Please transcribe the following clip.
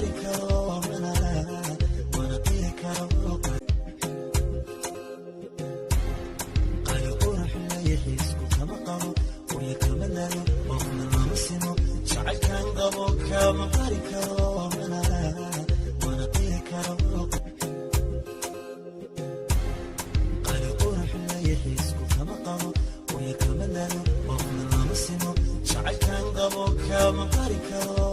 qari karo mana qiri karo qayo qurux leeyahiisku kama qabo waya kama lalo qofna lama simo jacaylkan qabo kama qari karo mana qiri karo qayo qurux leeyahiisku kama qabo waya kama lalo qofna lama simo jacaylkan qabo kama qari karo